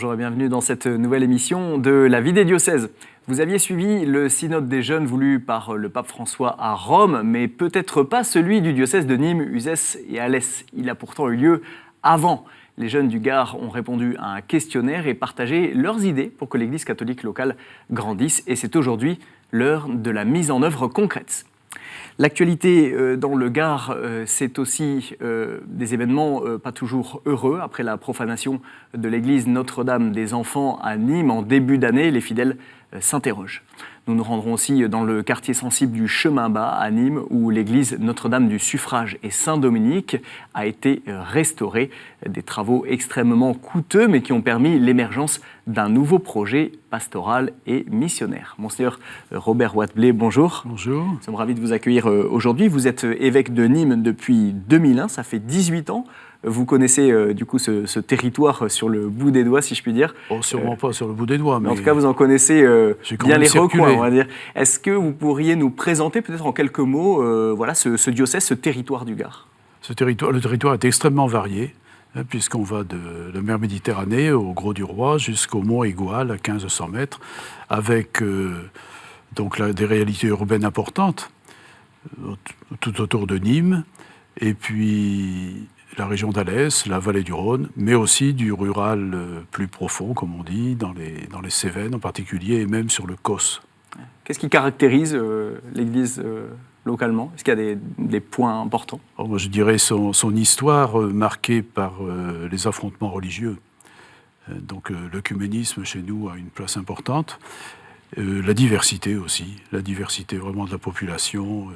Bonjour et bienvenue dans cette nouvelle émission de La vie des diocèses. Vous aviez suivi le synode des jeunes voulu par le pape François à Rome, mais peut-être pas celui du diocèse de Nîmes, Uzès et Alès. Il a pourtant eu lieu avant. Les jeunes du Gard ont répondu à un questionnaire et partagé leurs idées pour que l'Église catholique locale grandisse. Et c'est aujourd'hui l'heure de la mise en œuvre concrète. L'actualité dans le Gard, c'est aussi des événements pas toujours heureux. Après la profanation de l'église Notre-Dame des Enfants à Nîmes en début d'année, les fidèles s'interrogent. Nous nous rendrons aussi dans le quartier sensible du Chemin Bas à Nîmes, où l'église Notre-Dame du Suffrage et Saint-Dominique a été restaurée. Des travaux extrêmement coûteux, mais qui ont permis l'émergence d'un nouveau projet pastoral et missionnaire. Monseigneur Robert Wattblé, bonjour. Bonjour. Nous sommes ravis de vous accueillir aujourd'hui. Vous êtes évêque de Nîmes depuis 2001, ça fait 18 ans. Vous connaissez du coup ce territoire sur le bout des doigts, si je puis dire. Oh, sûrement pas sur le bout des doigts. Mais en tout cas, vous en connaissez bien les circulé. recoins, on va dire. Est-ce que vous pourriez nous présenter peut-être en quelques mots ce diocèse, ce territoire du Gard ? Le territoire est extrêmement varié, puisqu'on va de la mer Méditerranée au Gros du Roi jusqu'au mont Égual à 1500 mètres, avec des réalités urbaines importantes, tout autour de Nîmes, et puis la région d'Alès, la vallée du Rhône, mais aussi du rural plus profond, comme on dit, dans les Cévennes en particulier, et même sur le Causse. Qu'est-ce qui caractérise l'Église localement ? Est-ce qu'il y a des points importants ? Moi, je dirais son histoire marquée par les affrontements religieux. Donc l'œcuménisme chez nous a une place importante. La diversité aussi, la diversité vraiment de la population,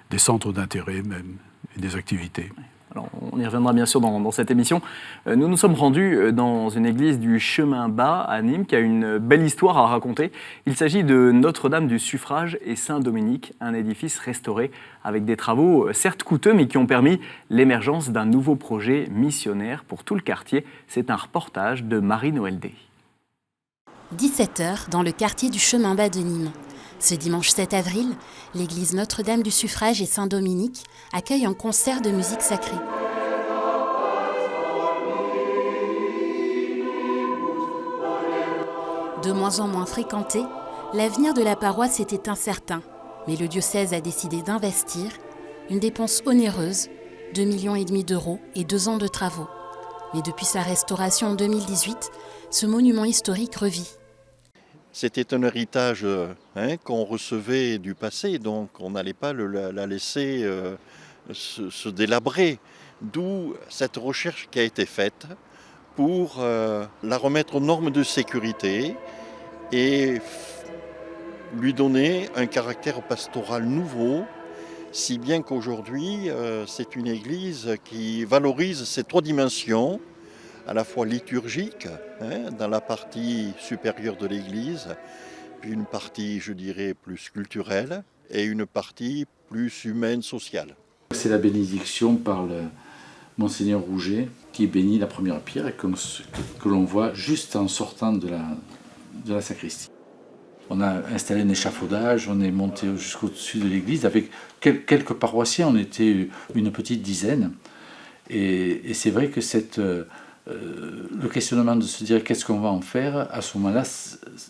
des centres d'intérêt même, et des activités. Alors, on y reviendra bien sûr dans cette émission. Nous nous sommes rendus dans une église du Chemin Bas à Nîmes qui a une belle histoire à raconter. Il s'agit de Notre-Dame du Suffrage et Saint-Dominique, un édifice restauré avec des travaux certes coûteux mais qui ont permis l'émergence d'un nouveau projet missionnaire pour tout le quartier. C'est un reportage de Marie-Noël Day. 17h dans le quartier du Chemin Bas de Nîmes. Ce dimanche 7 avril, l'église Notre-Dame du Suffrage et Saint-Dominique accueille un concert de musique sacrée. De moins en moins fréquenté, l'avenir de la paroisse était incertain, mais le diocèse a décidé d'investir une dépense onéreuse, 2,5 millions d'euros et 2 ans de travaux. Mais depuis sa restauration en 2018, ce monument historique revit. C'était un héritage qu'on recevait du passé, donc on n'allait pas la laisser se délabrer. D'où cette recherche qui a été faite pour la remettre aux normes de sécurité et lui donner un caractère pastoral nouveau, si bien qu'aujourd'hui c'est une église qui valorise ces 3 dimensions, à la fois liturgique, dans la partie supérieure de l'église, puis une partie, je dirais, plus culturelle, et une partie plus humaine, sociale. C'est la bénédiction par le Monseigneur Rouget, qui bénit la première pierre, et que l'on voit juste en sortant de la sacristie. On a installé un échafaudage, on est monté jusqu'au-dessus de l'église. Avec quelques paroissiens, on était une petite dizaine. Et c'est vrai que le questionnement de se dire qu'est-ce qu'on va en faire, à ce moment-là,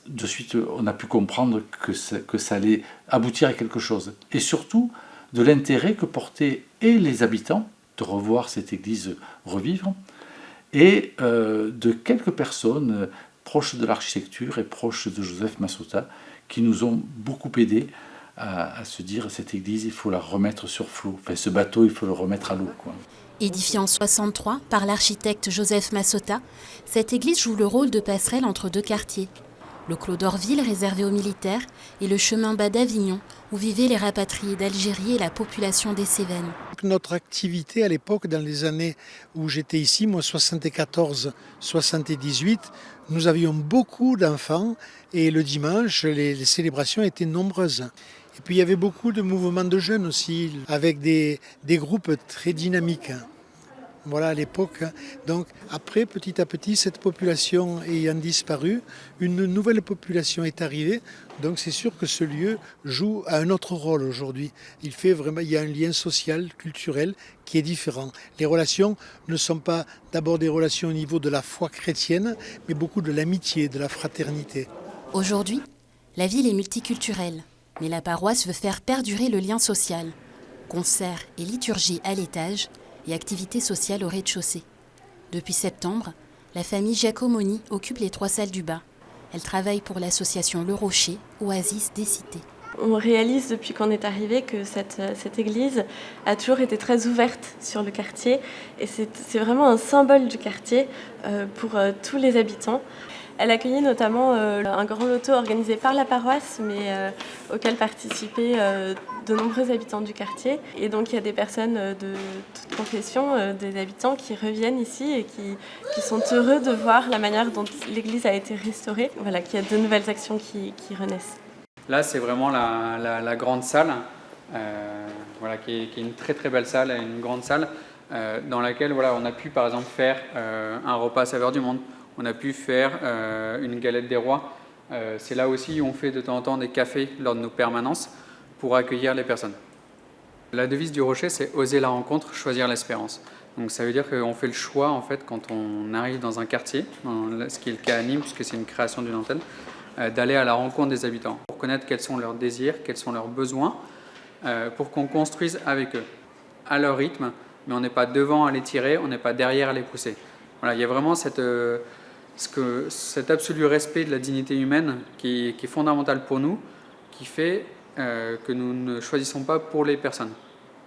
de suite, on a pu comprendre que ça allait aboutir à quelque chose. Et surtout, de l'intérêt que portaient et les habitants de revoir cette église revivre, et de quelques personnes proches de l'architecture et proches de Joseph Massota, qui nous ont beaucoup aidés à se dire cette église, il faut la remettre sur flot. Enfin, ce bateau, il faut le remettre à l'eau, quoi. Édifiée en 63 par l'architecte Joseph Massota, cette église joue le rôle de passerelle entre 2 quartiers. Le Clos d'Orville, réservé aux militaires, et le Chemin Bas d'Avignon, où vivaient les rapatriés d'Algérie et la population des Cévennes. Notre activité à l'époque, dans les années où j'étais ici, moi 74-78, nous avions beaucoup d'enfants et le dimanche, les célébrations étaient nombreuses. Et puis il y avait beaucoup de mouvements de jeunes aussi, avec des groupes très dynamiques. Voilà, à l'époque. Donc après, petit à petit, cette population ayant disparu, une nouvelle population est arrivée. Donc c'est sûr que ce lieu joue un autre rôle aujourd'hui. Il y a un lien social, culturel qui est différent. Les relations ne sont pas d'abord des relations au niveau de la foi chrétienne, mais beaucoup de l'amitié, de la fraternité. Aujourd'hui, la ville est multiculturelle, mais la paroisse veut faire perdurer le lien social. Concerts et liturgies à l'étage et activités sociales au rez-de-chaussée. Depuis septembre, la famille Giacomoni occupe les 3 salles du bas. Elle travaille pour l'association Le Rocher, oasis des cités. On réalise depuis qu'on est arrivé que cette église a toujours été très ouverte sur le quartier et c'est vraiment un symbole du quartier pour tous les habitants. Elle accueillait notamment un grand loto organisé par la paroisse, mais auquel participaient de nombreux habitants du quartier. Et donc il y a des personnes de toute confession, des habitants qui reviennent ici et qui sont heureux de voir la manière dont l'église a été restaurée. Voilà, qu'il y a de nouvelles actions qui renaissent. Là, c'est vraiment la grande salle, voilà, qui est une très très belle salle, une grande salle dans laquelle voilà, on a pu par exemple faire un repas à saveur du monde. On a pu faire une galette des rois. C'est là aussi où on fait de temps en temps des cafés lors de nos permanences pour accueillir les personnes. La devise du Rocher, c'est « Oser la rencontre, choisir l'espérance ». Donc ça veut dire qu'on fait le choix, en fait, quand on arrive dans un quartier, ce qui est le cas à Nîmes, puisque c'est une création d'une antenne, d'aller à la rencontre des habitants, pour connaître quels sont leurs désirs, quels sont leurs besoins, pour qu'on construise avec eux, à leur rythme, mais on n'est pas devant à les tirer, on n'est pas derrière à les pousser. Voilà, il y a vraiment cet absolu respect de la dignité humaine qui est fondamental pour nous, qui fait que nous ne choisissons pas pour les personnes.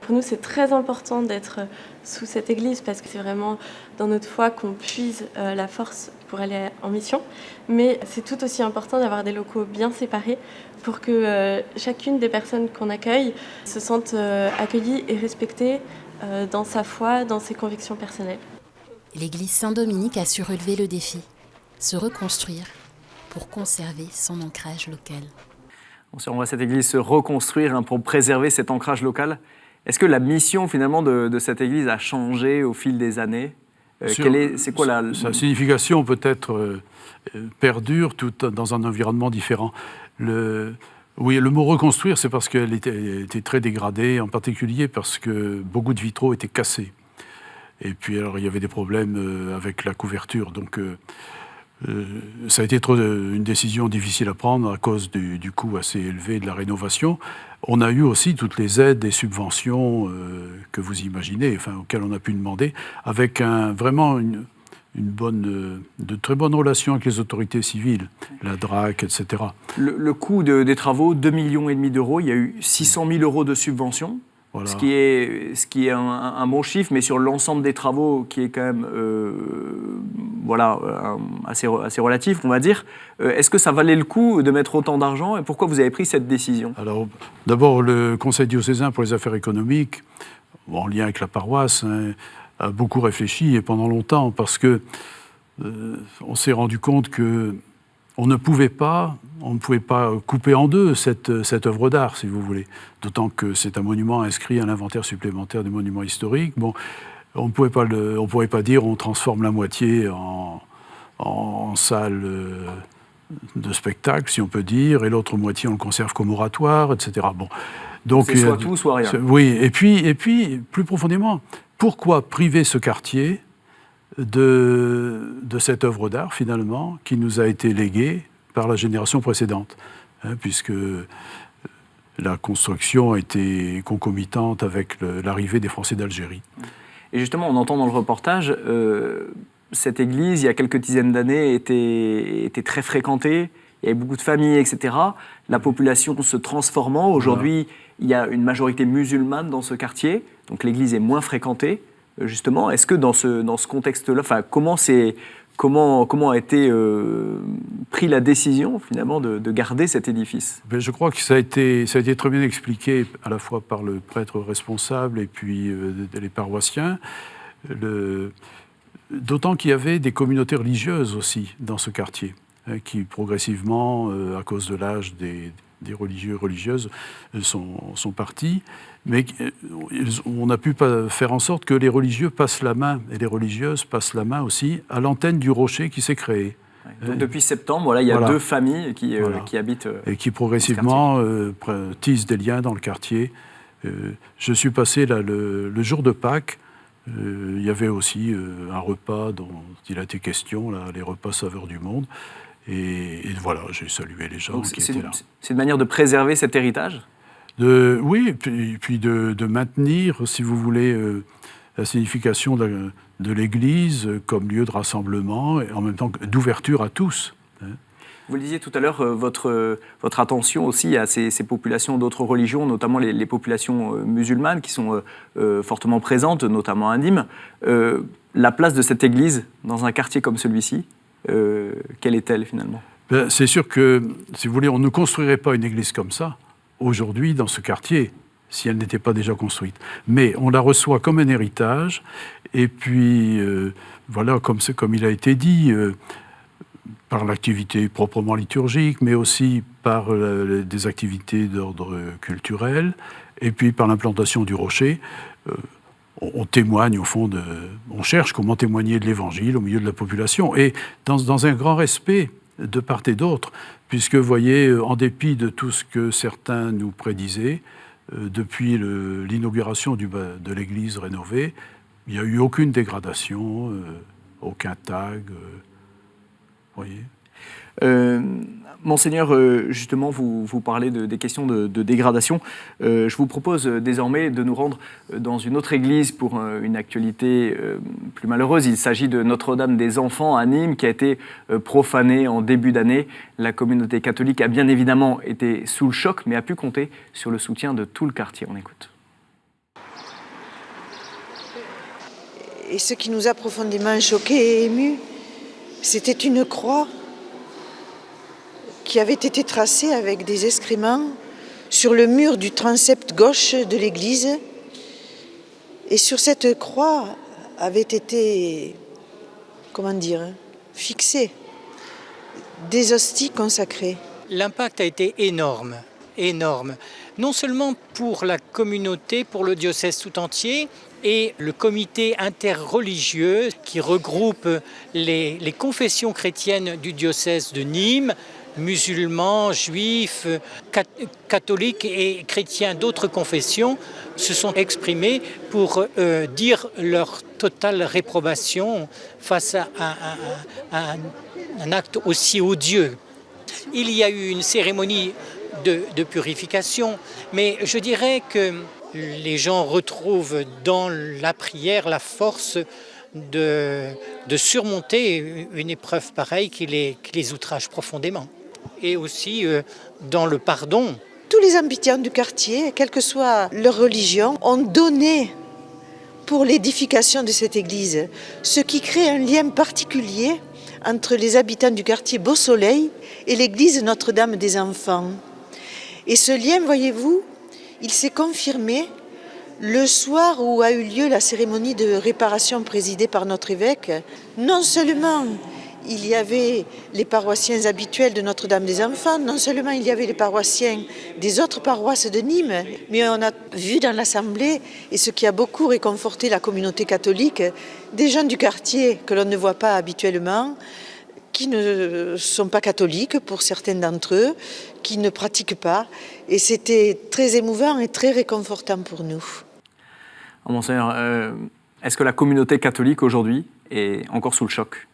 Pour nous, c'est très important d'être sous cette église parce que c'est vraiment dans notre foi qu'on puise la force pour aller en mission. Mais c'est tout aussi important d'avoir des locaux bien séparés pour que chacune des personnes qu'on accueille se sente accueillie et respectée dans sa foi, dans ses convictions personnelles. L'église Saint-Dominique a su relever le défi, se reconstruire pour conserver son ancrage local. On voit cette église se reconstruire pour préserver cet ancrage local. Est-ce que la mission finalement de cette église a changé au fil des années ? C'est quoi sa signification peut-être perdure tout dans un environnement différent. Oui, le mot reconstruire, c'est parce qu'elle était très dégradée, en particulier parce que beaucoup de vitraux étaient cassés. Et puis alors il y avait des problèmes avec la couverture, donc ça a été une décision difficile à prendre à cause du coût assez élevé de la rénovation. On a eu aussi toutes les aides et subventions que vous imaginez, auxquelles on a pu demander, avec vraiment de très bonnes relations avec les autorités civiles, la DRAC, etc. Le coût des travaux, 2,5 millions d'euros, il y a eu 600 000 euros de subventions. Voilà. Ce qui est un bon chiffre, mais sur l'ensemble des travaux, qui est quand même assez relatif, on va dire. Est-ce que ça valait le coup de mettre autant d'argent et pourquoi vous avez pris cette décision ? Alors, d'abord, le Conseil diocésain pour les affaires économiques, en lien avec la paroisse, a beaucoup réfléchi et pendant longtemps, parce que on s'est rendu compte que on ne pouvait pas couper en deux cette œuvre d'art, si vous voulez. D'autant que c'est un monument inscrit à l'inventaire supplémentaire des monuments historiques. Bon, on ne pouvait pas dire on transforme la moitié en salle de spectacle, si on peut dire, et l'autre moitié on le conserve comme oratoire, etc. Bon, donc c'est soit tout, soit rien. Oui, et puis plus profondément, pourquoi priver ce quartier de cette œuvre d'art, finalement, qui nous a été léguée par la génération précédente, puisque la construction a été concomitante avec l'arrivée des Français d'Algérie. Et justement, on entend dans le reportage, cette église, il y a quelques dizaines d'années, était très fréquentée, il y avait beaucoup de familles, etc. La population se transformant, aujourd'hui, il y a une majorité musulmane dans ce quartier, donc l'église est moins fréquentée. Justement, est-ce que dans ce contexte-là, comment a été pris la décision finalement de garder cet édifice ? Je crois que ça a été très bien expliqué à la fois par le prêtre responsable et puis les paroissiens. D'autant qu'il y avait des communautés religieuses aussi dans ce quartier, qui progressivement, à cause de l'âge des religieux et religieuses sont partis, mais on a pu faire en sorte que les religieux passent la main, et les religieuses passent la main aussi, à l'antenne du rocher qui s'est créé. Donc, depuis septembre, voilà, il y a 2 familles qui habitent et qui progressivement tissent des liens dans le quartier. Je suis passé là le jour de Pâques. Il y avait aussi un repas dont il a été question, là, les repas saveurs du monde. Et voilà, j'ai salué les gens qui étaient là. C'est une manière de préserver cet héritage ? Oui, et puis de maintenir, si vous voulez, la signification de l'Église comme lieu de rassemblement et en même temps d'ouverture à tous. Vous le disiez tout à l'heure, votre attention aussi à ces populations d'autres religions, notamment les populations musulmanes qui sont fortement présentes, notamment à Nîmes. La place de cette Église dans un quartier comme celui-ci, quelle est-elle finalement ? C'est sûr que, si vous voulez, on ne construirait pas une église comme ça, aujourd'hui, dans ce quartier, si elle n'était pas déjà construite. Mais on la reçoit comme un héritage, et puis, voilà, comme il a été dit, par l'activité proprement liturgique, mais aussi par des activités d'ordre culturel, et puis par l'implantation du rocher. On témoigne, au fond, on cherche comment témoigner de l'Évangile au milieu de la population, et dans un grand respect de part et d'autre, puisque, vous voyez, en dépit de tout ce que certains nous prédisaient, depuis l'inauguration de l'église rénovée, il n'y a eu aucune dégradation, aucun tag, voyez. Monseigneur, justement, vous parlez des questions de dégradation. Je vous propose désormais de nous rendre dans une autre église pour une actualité plus malheureuse. Il s'agit de Notre-Dame des Enfants à Nîmes, qui a été profanée en début d'année. La communauté catholique a bien évidemment été sous le choc, mais a pu compter sur le soutien de tout le quartier. On écoute. Et ce qui nous a profondément choqués et émus, c'était une croix qui avait été tracée avec des excréments sur le mur du transept gauche de l'église. Et sur cette croix avaient été, fixées des hosties consacrées. L'impact a été énorme, énorme. Non seulement pour la communauté, pour le diocèse tout entier, et le comité interreligieux qui regroupe les confessions chrétiennes du diocèse de Nîmes, musulmans, juifs, catholiques et chrétiens d'autres confessions, se sont exprimés pour dire leur totale réprobation face à un acte aussi odieux. Il y a eu une cérémonie de purification, mais je dirais que les gens retrouvent dans la prière la force de surmonter une épreuve pareille qui les outrage profondément. Et aussi dans le pardon. Tous les habitants du quartier, quelle que soit leur religion, ont donné pour l'édification de cette église, ce qui crée un lien particulier entre les habitants du quartier Beau Soleil et l'église Notre-Dame des Enfants. Et ce lien, voyez-vous, il s'est confirmé le soir où a eu lieu la cérémonie de réparation présidée par notre évêque. Non seulement il y avait les paroissiens habituels de Notre-Dame des Enfants, non seulement il y avait les paroissiens des autres paroisses de Nîmes, mais on a vu dans l'Assemblée, et ce qui a beaucoup réconforté la communauté catholique, des gens du quartier que l'on ne voit pas habituellement, qui ne sont pas catholiques pour certains d'entre eux, qui ne pratiquent pas. Et c'était très émouvant et très réconfortant pour nous. Monseigneur, est-ce que la communauté catholique aujourd'hui est encore sous le choc ?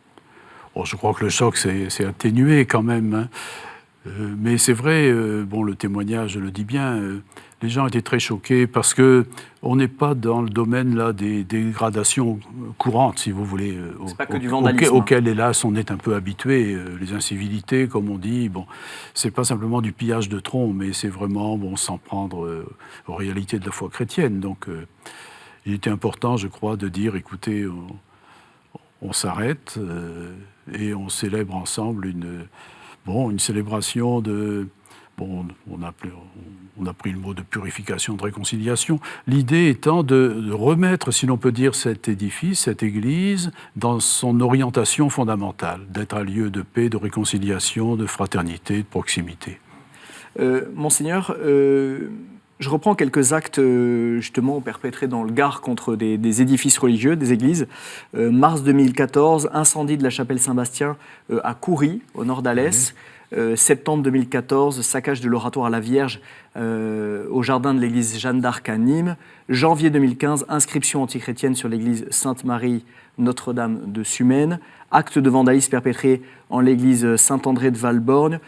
Je crois que le choc s'est atténué quand même. Hein. Mais c'est vrai, le témoignage le dit bien, les gens étaient très choqués parce qu'on n'est pas dans le domaine là, des dégradations courantes, si vous voulez, c'est pas que du vandalisme, auquel, hélas, on est un peu habitué. Les incivilités, comme on dit, c'est pas simplement du pillage de troncs, mais c'est vraiment s'en prendre aux réalités de la foi chrétienne. Donc, il était important, je crois, de dire, écoutez, on s'arrête et on célèbre ensemble une célébration de... on a pris le mot de purification, de réconciliation. L'idée étant de remettre, si l'on peut dire, cet édifice, cette église, dans son orientation fondamentale, d'être un lieu de paix, de réconciliation, de fraternité, de proximité. Monseigneur, je reprends quelques actes justement perpétrés dans le Gard contre des édifices religieux, des églises. Mars 2014, incendie de la chapelle Saint-Bastien à Coury, au nord d'Alès. Septembre 2014, saccage de l'oratoire à la Vierge au jardin de l'église Jeanne d'Arc à Nîmes. Janvier 2015, inscription antichrétienne sur l'église Sainte-Marie Notre-Dame de Sumène. Acte de vandalisme perpétré en l'église Saint-André de Valborgne.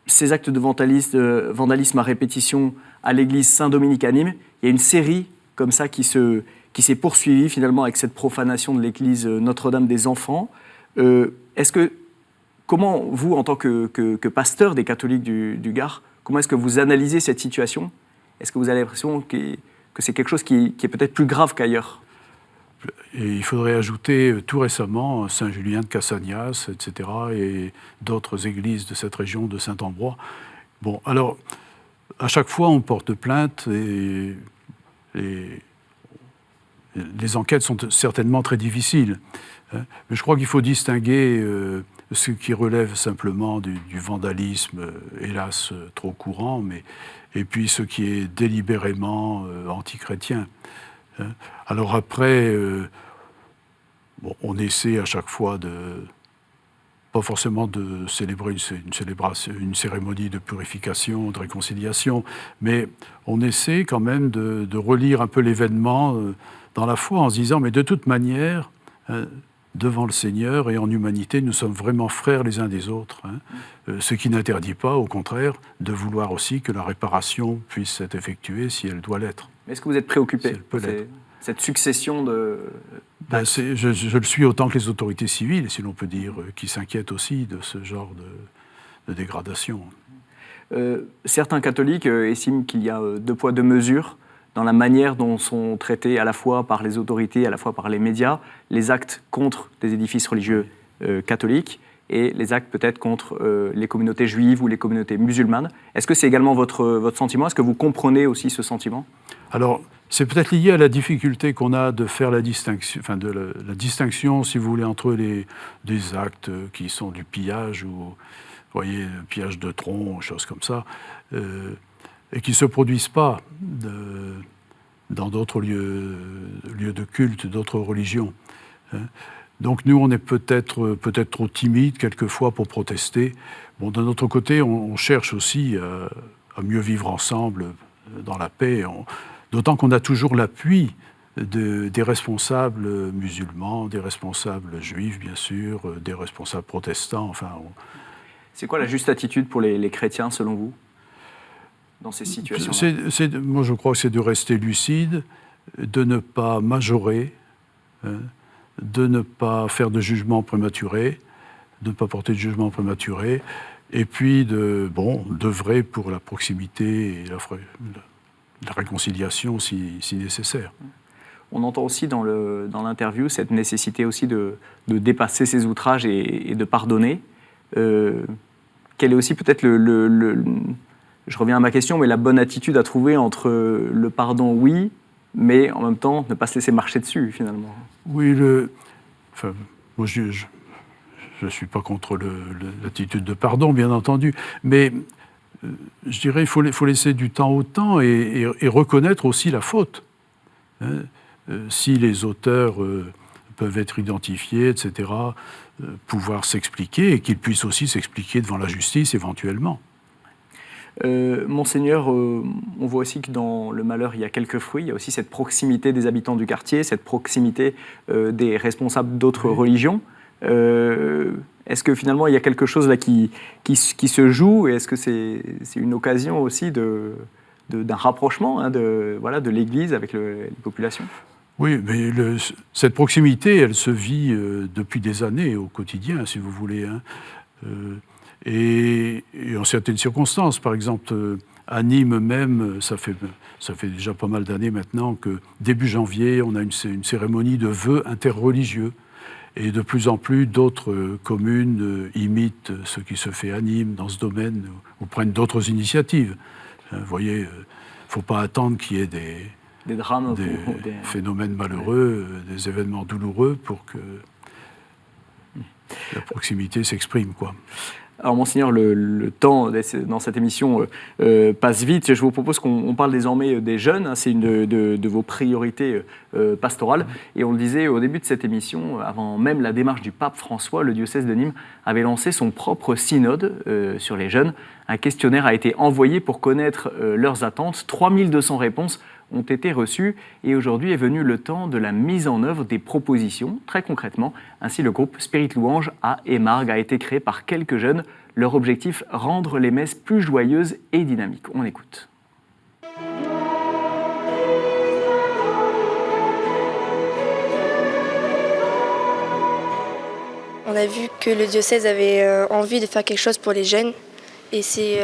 Ces actes de vandalisme à répétition à l'église Saint-Dominique à Nîmes. Il y a une série comme ça qui s'est poursuivie finalement avec cette profanation de l'église Notre-Dame des Enfants. Comment vous, en tant que pasteur des catholiques du Gard, comment est-ce que vous analysez cette situation? Est-ce que vous avez l'impression que c'est quelque chose qui est peut-être plus grave qu'ailleurs? Et il faudrait ajouter tout récemment Saint-Julien de Cassagnas, etc., et d'autres églises de cette région de Saint-Ambrois. Bon, alors, à chaque fois, on porte plainte et les enquêtes sont certainement très difficiles. Mais je crois qu'il faut distinguer ce qui relève simplement du vandalisme, hélas, trop courant, et puis ce qui est délibérément antichrétien. Alors après, on essaie à chaque fois pas forcément de célébrer une cérémonie de purification, de réconciliation, mais on essaie quand même de relire un peu l'événement dans la foi en se disant, mais de toute manière, devant le Seigneur et en humanité, nous sommes vraiment frères les uns des autres. Ce qui n'interdit pas, au contraire, de vouloir aussi que la réparation puisse être effectuée si elle doit l'être. Est-ce que vous êtes préoccupé par cette succession de... Je le suis autant que les autorités civiles, si l'on peut dire, qui s'inquiètent aussi de ce genre de dégradation. Certains catholiques estiment qu'il y a deux poids, deux mesures dans la manière dont sont traités à la fois par les autorités, à la fois par les médias, les actes contre des édifices religieux catholiques et les actes peut-être contre les communautés juives ou les communautés musulmanes. Est-ce que c'est également votre sentiment? Est-ce que vous comprenez aussi ce sentiment? Alors, c'est peut-être lié à la difficulté qu'on a de faire la distinction, la distinction, si vous voulez, entre des actes qui sont du pillage ou, vous voyez, pillage de troncs, choses comme ça, et qui ne se produisent pas dans d'autres lieux de culte, d'autres religions. Donc nous, on est peut-être trop timide quelquefois pour protester. Bon, d'un autre côté, on cherche aussi à mieux vivre ensemble dans la paix, d'autant qu'on a toujours l'appui des responsables musulmans, des responsables juifs, bien sûr, des responsables protestants. Enfin, C'est quoi la juste attitude pour les chrétiens, selon vous, dans ces situations? Moi, je crois que c'est de rester lucide, de ne pas majorer, de ne pas faire de jugement prématuré, de ne pas porter de jugement prématuré, et puis d'œuvrer pour la proximité et la réconciliation si nécessaire. On entend aussi dans l'interview cette nécessité aussi de dépasser ses outrages et de pardonner. Quel est aussi peut-être je reviens à ma question, mais la bonne attitude à trouver entre le pardon, oui, mais en même temps ne pas se laisser marcher dessus finalement? Oui, moi je ne suis pas contre l'attitude de pardon, bien entendu, mais je dirais qu'il faut laisser du temps au temps et reconnaître aussi la faute. Si les auteurs peuvent être identifiés, etc., pouvoir s'expliquer et qu'ils puissent aussi s'expliquer devant la justice éventuellement. Monseigneur, on voit aussi que dans le malheur, il y a quelques fruits. Il y a aussi cette proximité des habitants du quartier, cette proximité des responsables d'autres religions. Est-ce que finalement, il y a quelque chose là qui se joue? Et est-ce que c'est une occasion aussi d'un rapprochement de l'Église avec les populations? Oui, mais cette proximité, elle se vit depuis des années au quotidien, si vous voulez. Et en certaines circonstances, par exemple, à Nîmes même, ça fait déjà pas mal d'années maintenant que début janvier, on a une cérémonie de vœux interreligieux. Et de plus en plus, d'autres communes imitent ce qui se fait à Nîmes dans ce domaine ou prennent d'autres initiatives. Vous voyez, il ne faut pas attendre qu'il y ait des drames, des phénomènes malheureux, des événements douloureux pour que la proximité s'exprime, quoi. Alors, Monseigneur, le temps dans cette émission passe vite. Je vous propose qu'on parle désormais des jeunes. C'est une de vos priorités pastorales. Et on le disait au début de cette émission, avant même la démarche du pape François, le diocèse de Nîmes avait lancé son propre synode sur les jeunes. Un questionnaire a été envoyé pour connaître leurs attentes. 3200 réponses ont été reçues et aujourd'hui est venu le temps de la mise en œuvre des propositions, très concrètement. Ainsi, le groupe Spirit Louange à Émargues a été créé par quelques jeunes. Leur objectif, rendre les messes plus joyeuses et dynamiques. On écoute. On a vu que le diocèse avait envie de faire quelque chose pour les jeunes et c'est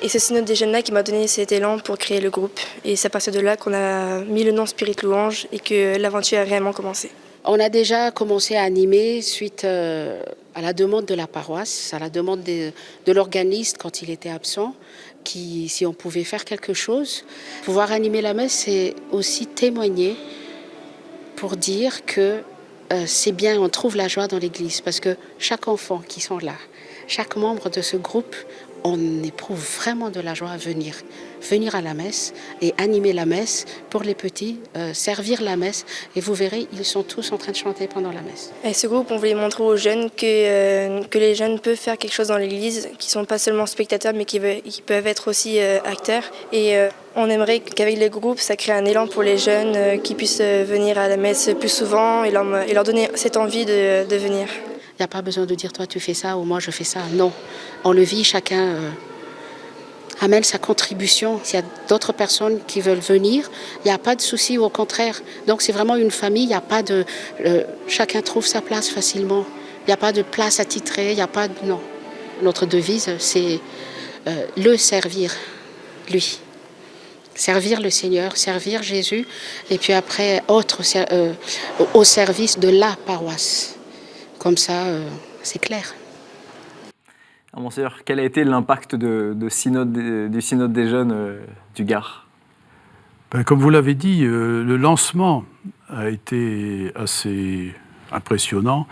ce synode des jeunes-là qui m'a donné cet élan pour créer le groupe. Et c'est à partir de là qu'on a mis le nom Spirit Louange et que l'aventure a réellement commencé. On a déjà commencé à animer suite à la demande de la paroisse, à la demande de l'organiste quand il était absent, si on pouvait faire quelque chose. Pouvoir animer la messe, c'est aussi témoigner pour dire que c'est bien, on trouve la joie dans l'Église, parce que chaque enfant qui sont là, chaque membre de ce groupe, on éprouve vraiment de la joie à venir à la messe et animer la messe pour les petits, servir la messe. Et vous verrez, ils sont tous en train de chanter pendant la messe. Et ce groupe, on voulait montrer aux jeunes que les jeunes peuvent faire quelque chose dans l'Église, qui ne sont pas seulement spectateurs, mais qui peuvent être aussi acteurs. Et on aimerait qu'avec le groupe, ça crée un élan pour les jeunes, qui puissent venir à la messe plus souvent et leur donner cette envie de venir. Il n'y a pas besoin de dire toi tu fais ça ou moi je fais ça. Non, on le vit, chacun amène sa contribution. S'il y a d'autres personnes qui veulent venir, il n'y a pas de souci, au contraire. Donc c'est vraiment une famille, il n'y a pas de... chacun trouve sa place facilement. Il n'y a pas de place attitrée, il n'y a pas de... Non. Notre devise, c'est le servir, lui. Servir le Seigneur, servir Jésus, et puis après, au service de la paroisse. Comme ça, c'est clair. Alors, Monseigneur, quel a été l'impact du synode des jeunes du Gard ? Comme vous l'avez dit, le lancement a été assez impressionnant.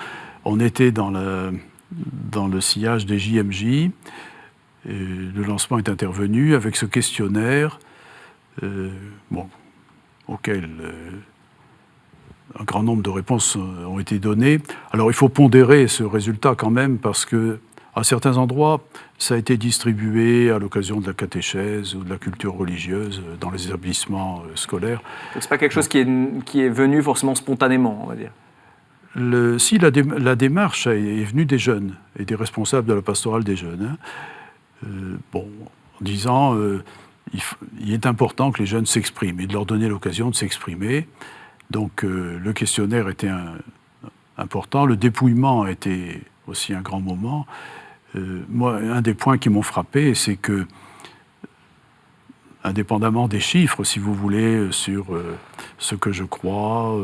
On était dans le sillage des JMJ. Le lancement est intervenu avec ce questionnaire auquel... un grand nombre de réponses ont été données. Alors il faut pondérer ce résultat quand même parce que à certains endroits, ça a été distribué à l'occasion de la catéchèse ou de la culture religieuse dans les établissements scolaires. Donc c'est pas quelque chose qui est venu forcément spontanément, on va dire. Si la démarche est venue des jeunes et des responsables de la pastorale des jeunes, en disant il est important que les jeunes s'expriment et de leur donner l'occasion de s'exprimer. Donc le questionnaire était important, le dépouillement était aussi un grand moment. Moi, un des points qui m'ont frappé, c'est que, indépendamment des chiffres, si vous voulez, sur ce que je crois,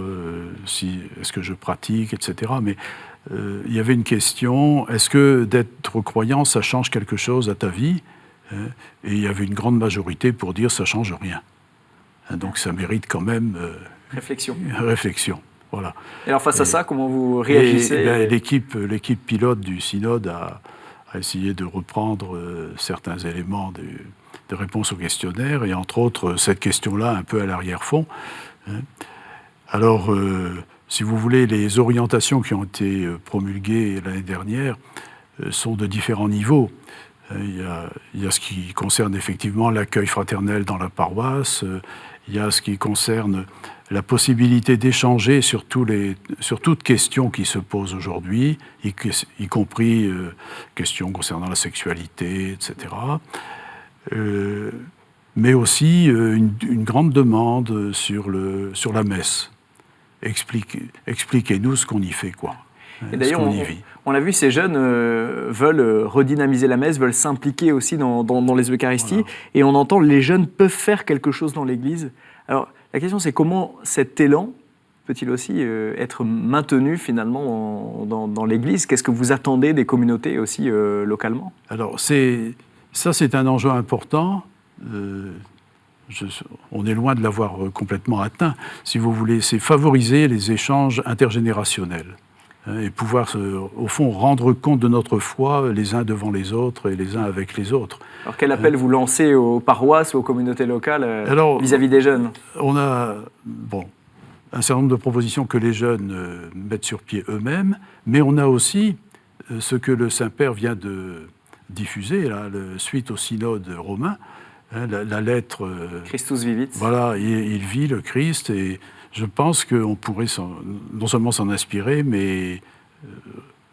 est-ce que je pratique, etc., mais il y avait une question, est-ce que d'être croyant, ça change quelque chose à ta vie ? Et il y avait une grande majorité pour dire ça ne change rien. Donc ça mérite quand même... Réflexion, voilà. Et alors face à ça, comment vous réagissez ? L'équipe pilote du synode a essayé de reprendre certains éléments de réponse au questionnaire, et entre autres cette question-là un peu à l'arrière-fond. Alors, si vous voulez, les orientations qui ont été promulguées l'année dernière sont de différents niveaux. Il y a ce qui concerne effectivement l'accueil fraternel dans la paroisse, il y a ce qui concerne la possibilité d'échanger sur toute question qui se pose aujourd'hui, y compris questions concernant la sexualité, etc. Mais aussi une grande demande sur la messe. Expliquez-nous ce qu'on y fait, quoi. Et d'ailleurs, on a vu, ces jeunes veulent redynamiser la messe, veulent s'impliquer aussi dans les Eucharisties, voilà. Et on entend les jeunes peuvent faire quelque chose dans l'Église. Alors, la question, c'est comment cet élan peut-il aussi être maintenu finalement dans l'Église ? Qu'est-ce que vous attendez des communautés aussi localement ? Alors, c'est un enjeu important. On est loin de l'avoir complètement atteint. Si vous voulez, c'est favoriser les échanges intergénérationnels. et pouvoir, au fond, rendre compte de notre foi les uns devant les autres et les uns avec les autres. Alors quel appel vous lancez aux paroisses ou aux communautés locales vis-à-vis des jeunes? On a un certain nombre de propositions que les jeunes mettent sur pied eux-mêmes, mais on a aussi ce que le Saint-Père vient de diffuser, là, suite au synode romain, la lettre... Christus vivit. Voilà, il vit le Christ, et je pense qu'on pourrait non seulement s'en inspirer, mais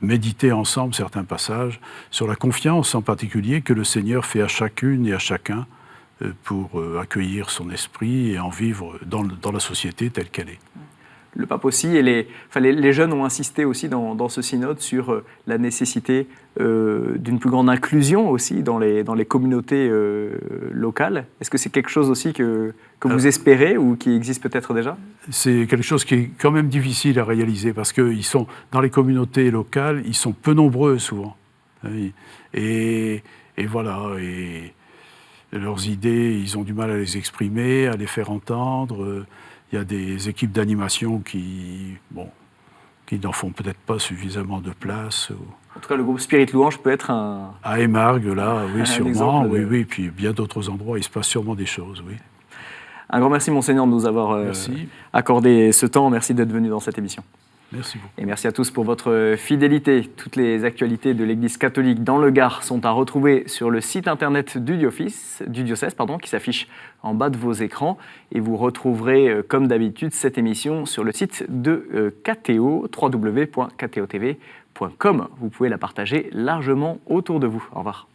méditer ensemble certains passages sur la confiance en particulier que le Seigneur fait à chacune et à chacun pour accueillir son esprit et en vivre dans la société telle qu'elle est. Le pape aussi, et les jeunes ont insisté aussi dans ce synode sur la nécessité d'une plus grande inclusion aussi dans les communautés locales. Est-ce que c'est quelque chose aussi que vous espérez ou qui existe peut-être déjà? C'est quelque chose qui est quand même difficile à réaliser parce que dans les communautés locales, ils sont peu nombreux souvent. Et voilà, et leurs idées, ils ont du mal à les exprimer, à les faire entendre. Il y a des équipes d'animation qui n'en font peut-être pas suffisamment de place. En tout cas, le groupe Spirit Louange peut être un... À Émargues, là, oui, sûrement. Oui, puis bien d'autres endroits, il se passe sûrement des choses, oui. Un grand merci, Monseigneur, de nous avoir accordé ce temps. Merci d'être venu dans cette émission. Merci beaucoup. Et merci à tous pour votre fidélité. Toutes les actualités de l'Église catholique dans le Gard sont à retrouver sur le site internet du diocèse, qui s'affiche en bas de vos écrans. Et vous retrouverez, comme d'habitude, cette émission sur le site de KTO, www.ktotv.com. Vous pouvez la partager largement autour de vous. Au revoir.